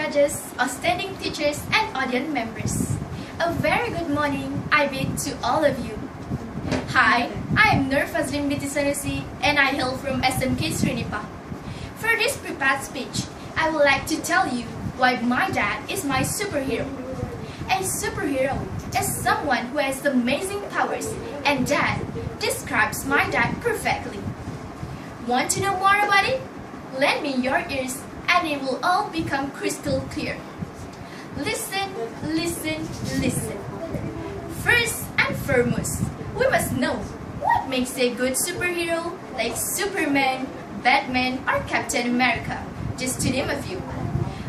judges, outstanding teachers, and audience members. A very good morning I bid to all of you. Hi, I am Fazleen and I hail from SMK Srinipa. For this prepared speech, I would like to tell you why my dad is my superhero. A superhero is someone who has amazing powers, and that describes my dad perfectly. Want to know more about it? Lend me your ears and it will all become crystal clear. Listen, listen, listen. First and foremost, we must know what makes a good superhero like Superman, Batman, or Captain America, just to name a few.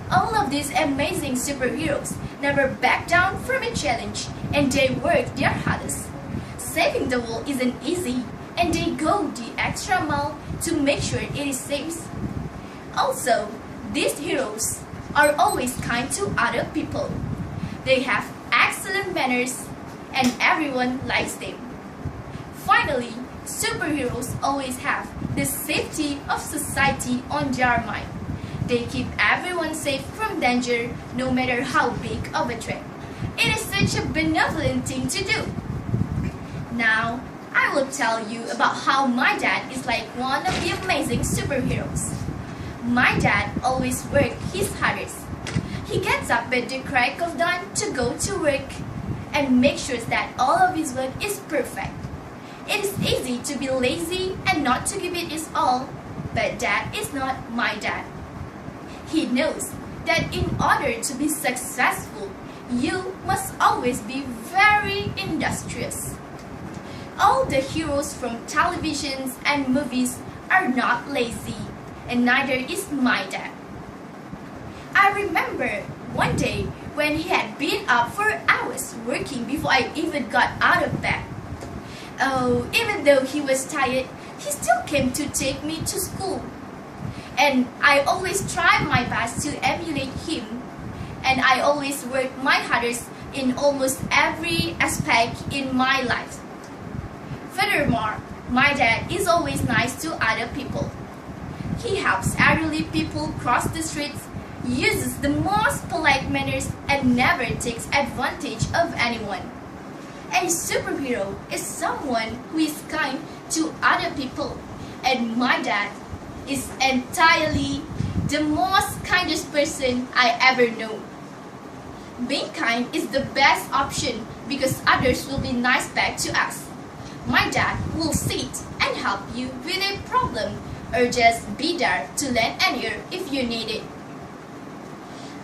All of these amazing superheroes never back down from a challenge and they work their hardest. Saving the world isn't easy and they go the extra mile to make sure it is safe. Also, these heroes are always kind to other people. They have excellent manners and everyone likes them. Finally, superheroes always have the safety of society on their mind. They keep everyone safe from danger no matter how big of a threat. It is such a benevolent thing to do. Now, I will tell you about how my dad is like one of the amazing superheroes. My dad always works his hardest. He gets up at the crack of dawn to go to work and make sure that all of his work is perfect. It is easy to be lazy and not to give it his all, but that is not my dad. He knows that in order to be successful, you must always be very industrious. All the heroes from televisions and movies are not lazy, and neither is my dad. I remember one day when he had been up for hours working before I even got out of bed. Oh, even though he was tired, he still came to take me to school. And I always try my best to emulate him. And I always work my hardest in almost every aspect in my life. Furthermore, my dad is always nice to other people. He helps elderly people cross the streets, uses the most polite manners, and never takes advantage of anyone. A superhero is someone who is kind to other people, and my dad is entirely the most kindest person I ever know. Being kind is the best option because others will be nice back to us. My dad will sit and help you with a problem or just be there to lend an ear if you need it.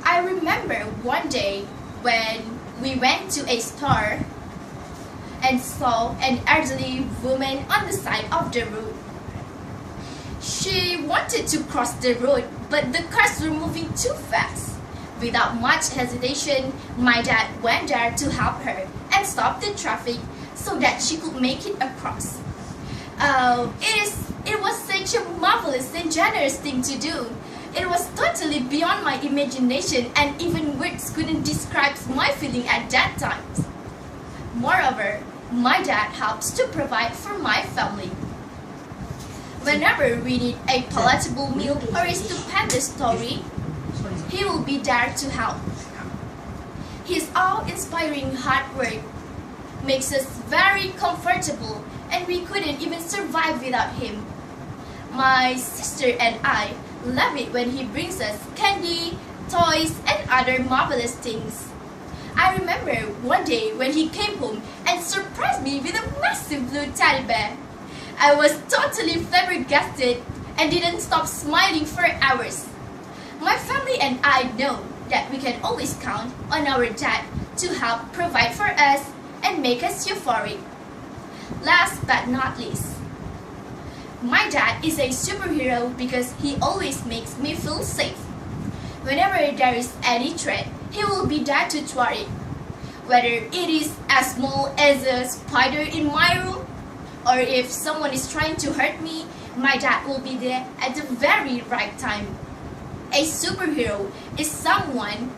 I remember one day when we went to a store and saw an elderly woman on the side of the road. She wanted to cross the road, but the cars were moving too fast. Without much hesitation, my dad went there to help her and stop the traffic so that she could make it across. It was such a marvelous and generous thing to do. It was totally beyond my imagination and even words couldn't describe my feeling at that time. Moreover, my dad helps to provide for my family. Whenever we need a palatable meal or a stupendous story, he will be there to help. His awe-inspiring hard work makes us very comfortable and we couldn't even survive without him. My sister and I love it when he brings us candy, toys, and other marvelous things. I remember one day when he came home and surprised me with a massive blue teddy bear. I was totally flabbergasted and didn't stop smiling for hours. My family and I know that we can always count on our dad to help provide for us and make us euphoric. Last but not least, my dad is a superhero because he always makes me feel safe. Whenever there is any threat, he will be there to thwart it. Whether it is as small as a spider in my room, or if someone is trying to hurt me, my dad will be there at the very right time. A superhero is someone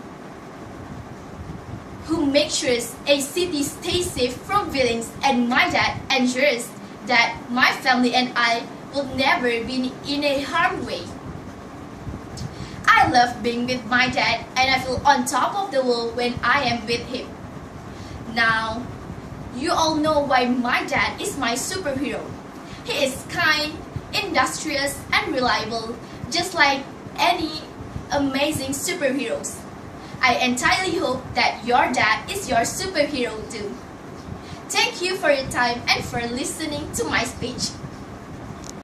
who makes sure a city stays safe from villains, and my dad ensures that my family and I will never be in a harm's way. I love being with my dad and I feel on top of the world when I am with him. Now, you all know why my dad is my superhero. He is kind, industrious and reliable, just like any amazing superheroes. I entirely hope that your dad is your superhero too. Thank you for your time and for listening to my speech.